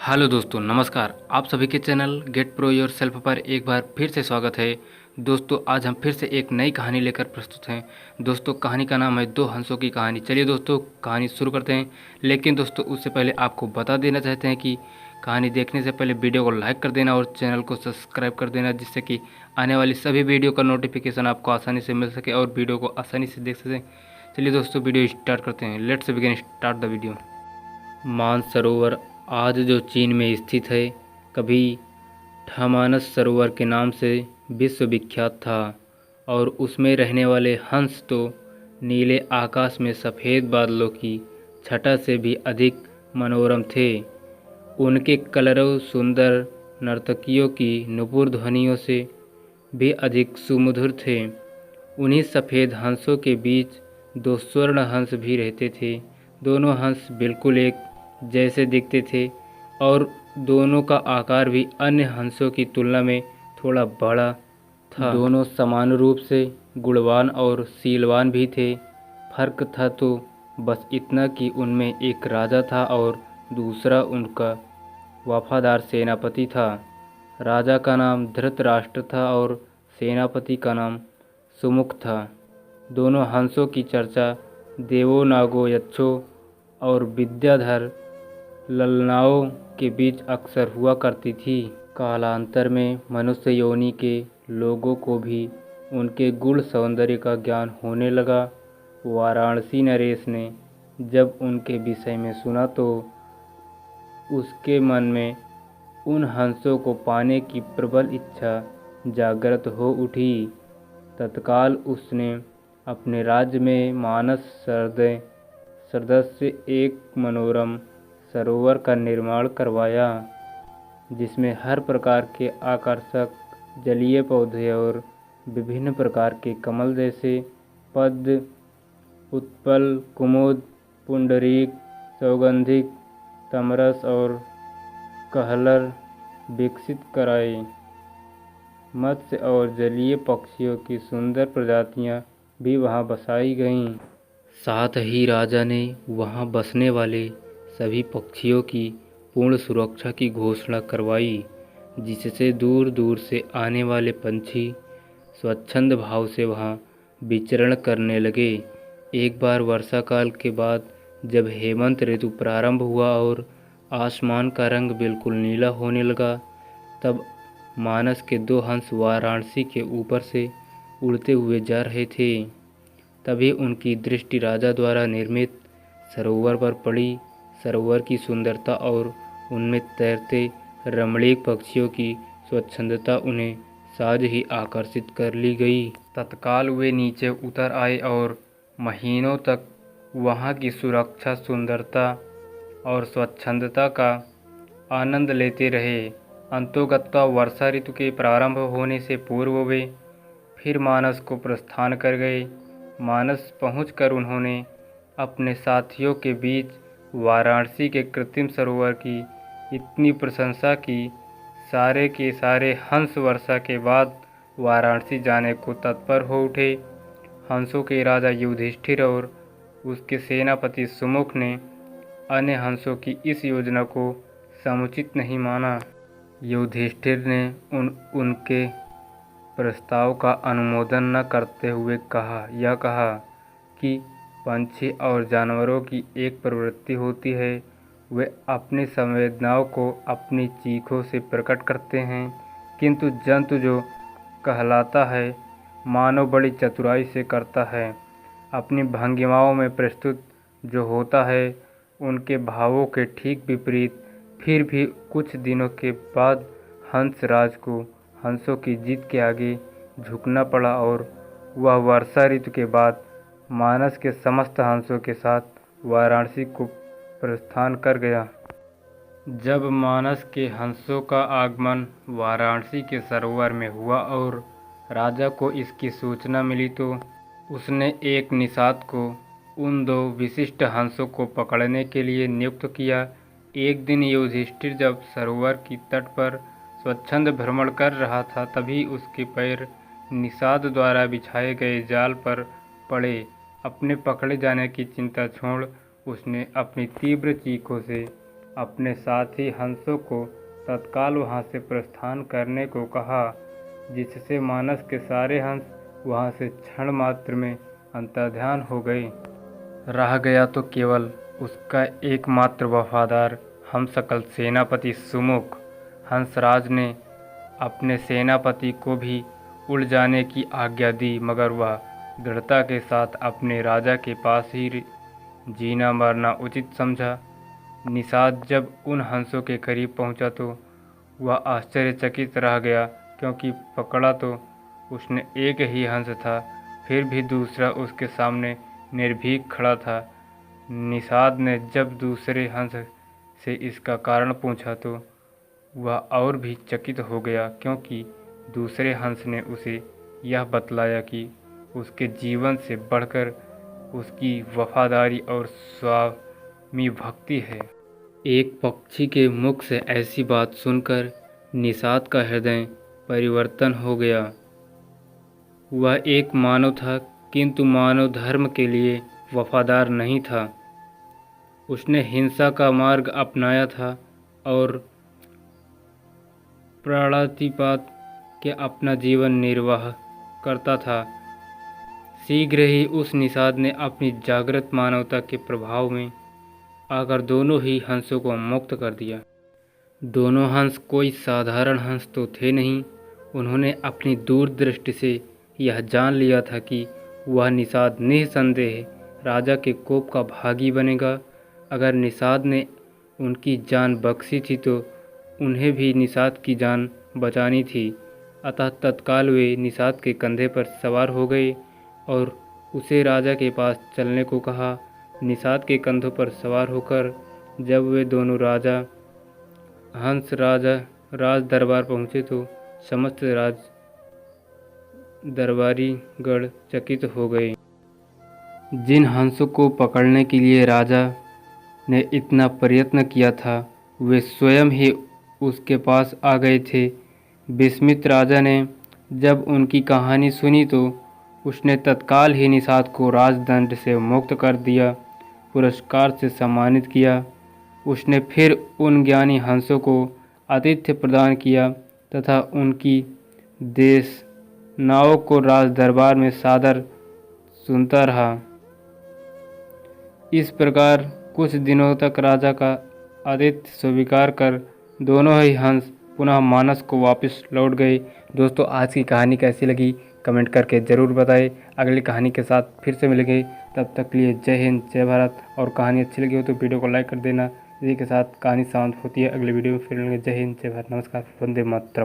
Hello दोस्तों, नमस्कार। आप सभी के channel get pro yourself पर एक बार फिर से स्वागत है। दोस्तों, आज हम फिर से एक नई कहानी लेकर प्रस्तुत हैं। दोस्तों, कहानी का नाम है दो हंसों की कहानी। चलिए दोस्तों, कहानी शुरू करते हैं। लेकिन दोस्तों, उससे पहले आपको बता देना चाहते हैं कि कहानी देखने से पहले वीडियो को लाइक कर देना और चैनल को सब्सक्राइब कर देना, जिससे कि आने वाली सभी वीडियो का नोटिफिकेशन आपको आसानी से मिल सके और वीडियो को आसानी से देख सकें। चलिए दोस्तों, वीडियो स्टार्ट करते हैं। Let's begin start the video. Mansarovar आज जो चीन में स्थित है, कभी ठमानस सरोवर के नाम से विश्वविख्यात था और उसमें रहने वाले हंस तो नीले आकाश में सफ़ेद बादलों की छटा से भी अधिक मनोरम थे। उनके कलरव सुंदर नर्तकियों की नुपुर ध्वनियों से भी अधिक सुमधुर थे। उन्हीं सफ़ेद हंसों के बीच दो स्वर्ण हंस भी रहते थे। दोनों हंस बिल्कुल एक जैसे दिखते थे और दोनों का आकार भी अन्य हंसों की तुलना में थोड़ा बड़ा था। दोनों समान रूप से गुणवान और शीलवान भी थे। फर्क था तो बस इतना कि उनमें एक राजा था और दूसरा उनका वफादार सेनापति था। राजा का नाम धृतराष्ट्र था और सेनापति का नाम सुमुख था। दोनों हंसों की चर्चा देवों, नागों, यक्षों और विद्याधर ललनाओं के बीच अक्सर हुआ करती थी। कालांतर में मनुष्य योनि के लोगों को भी उनके गुण सौंदर्य का ज्ञान होने लगा। वाराणसी नरेश ने जब उनके विषय में सुना तो उसके मन में उन हंसों को पाने की प्रबल इच्छा जागृत हो उठी। तत्काल उसने अपने राज्य में मानस सदस्य एक मनोरम सरोवर का निर्माण करवाया, जिसमें हर प्रकार के आकर्षक जलीय पौधे और विभिन्न प्रकार के कमल जैसे पद्म, उत्पल, कुमुद, पुंडरीक, सौगंधिक, तमरस और कहलर विकसित कराए। मत्स्य और जलीय पक्षियों की सुंदर प्रजातियां भी वहां बसाई गईं। साथ ही राजा ने वहां बसने वाले सभी पक्षियों की पूर्ण सुरक्षा की घोषणा करवाई, जिससे दूर दूर से आने वाले पंछी स्वच्छंद भाव से वहां विचरण करने लगे। एक बार वर्षा काल के बाद जब हेमंत ऋतु प्रारंभ हुआ और आसमान का रंग बिल्कुल नीला होने लगा, तब मानस के दो हंस वाराणसी के ऊपर से उड़ते हुए जा रहे थे। तभी उनकी दृष्टि राजा द्वारा निर्मित सरोवर पर पड़ी। सरोवर की सुंदरता और उनमें तैरते रमणीक पक्षियों की स्वच्छंदता उन्हें सहज ही आकर्षित कर ली गई। तत्काल वे नीचे उतर आए और महीनों तक वहां की सुरक्षा, सुंदरता और स्वच्छंदता का आनंद लेते रहे। अंतोगत्वा वर्षा ऋतु के प्रारंभ होने से पूर्व वे फिर मानस को प्रस्थान कर गए। मानस पहुंचकर उन्होंने अपने साथियों के बीच वाराणसी के कृत्रिम सरोवर की इतनी प्रशंसा की, सारे के सारे हंस वर्षा के बाद वाराणसी जाने को तत्पर हो उठे। हंसों के राजा युधिष्ठिर और उसके सेनापति सुमुख ने अन्य हंसों की इस योजना को समुचित नहीं माना। युधिष्ठिर ने उनके प्रस्ताव का अनुमोदन न करते हुए कहा कि पंछी और जानवरों की एक प्रवृत्ति होती है, वे अपनी संवेदनाओं को अपनी चीखों से प्रकट करते हैं, किंतु जंतु जो कहलाता है मानव बड़ी चतुराई से करता है। अपनी भंगिमाओं में प्रस्तुत जो होता है उनके भावों के ठीक विपरीत। फिर भी कुछ दिनों के बाद हंसराज को हंसों की जीत के आगे झुकना पड़ा और वह वर्षा ऋतु के बाद मानस के समस्त हंसों के साथ वाराणसी को प्रस्थान कर गया। जब मानस के हंसों का आगमन वाराणसी के सरोवर में हुआ और राजा को इसकी सूचना मिली, तो उसने एक निषाद को उन दो विशिष्ट हंसों को पकड़ने के लिए नियुक्त किया। एक दिन युधिष्ठिर जब सरोवर की तट पर स्वच्छंद भ्रमण कर रहा था, तभी उसके पैर निषाद द्वारा बिछाए गए जाल पर पड़े। अपने पकड़े जाने की चिंता छोड़ उसने अपनी तीव्र चीखों से अपने साथी हंसों को तत्काल वहां से प्रस्थान करने को कहा, जिससे मानस के सारे हंस वहां से क्षण मात्र में अंतर्ध्यान हो गए। रह गया तो केवल उसका एकमात्र वफादार हमशक्ल सेनापति सुमुख। हंसराज ने अपने सेनापति को भी उड़ जाने की आज्ञा दी, मगर वह दृढ़ता के साथ अपने राजा के पास ही जीना मरना उचित समझा। निषाद जब उन हंसों के करीब पहुंचा तो वह आश्चर्यचकित रह गया, क्योंकि पकड़ा तो उसने एक ही हंस था, फिर भी दूसरा उसके सामने निर्भीक खड़ा था। निषाद ने जब दूसरे हंस से इसका कारण पूछा तो वह और भी चकित हो गया, क्योंकि दूसरे हंस ने उसे यह बतलाया कि उसके जीवन से बढ़कर उसकी वफादारी और स्वामी भक्ति है। एक पक्षी के मुख से ऐसी बात सुनकर निषाद का हृदय परिवर्तन हो गया। वह एक मानव था, किंतु मानव धर्म के लिए वफादार नहीं था। उसने हिंसा का मार्ग अपनाया था और प्राणातिपात के अपना जीवन निर्वाह करता था। शीघ्र ही उस निषाद ने अपनी जागृत मानवता के प्रभाव में आकर दोनों ही हंसों को मुक्त कर दिया। दोनों हंस कोई साधारण हंस तो थे नहीं। उन्होंने अपनी दूरदृष्टि से यह जान लिया था कि वह निषाद निस्संदेह राजा के कोप का भागी बनेगा। अगर निषाद ने उनकी जान बख्शी थी तो उन्हें भी निषाद की जान बचानी थी। अतः तत्काल वे निषाद के कंधे पर सवार हो गए और उसे राजा के पास चलने को कहा। निषाद के कंधों पर सवार होकर जब वे दोनों हंस राज दरबार पहुँचे तो समस्त राज दरबारी गण चकित हो गए। जिन हंसों को पकड़ने के लिए राजा ने इतना प्रयत्न किया था, वे स्वयं ही उसके पास आ गए थे। विस्मित राजा ने जब उनकी कहानी सुनी तो उसने तत्काल ही निषाद को राजदंड से मुक्त कर दिया, पुरस्कार से सम्मानित किया। उसने फिर उन ज्ञानी हंसों को आतिथ्य प्रदान किया तथा उनकी देश नाव को राज दरबार में सादर सुनता रहा। इस प्रकार कुछ दिनों तक राजा का आतिथ्य स्वीकार कर दोनों ही हंस पुनः मानस को वापस लौट गए। दोस्तों, आज की कहानी कैसी लगी कमेंट करके ज़रूर बताएं। अगली कहानी के साथ फिर से मिलेंगे, तब तक के लिए जय हिंद जय भारत। और कहानी अच्छी लगी हो तो वीडियो को लाइक कर देना। इसी के साथ कहानी समाप्त होती है। अगले वीडियो में फिर मिलेंगे। जय हिंद जय भारत, नमस्कार, वंदे मातरम।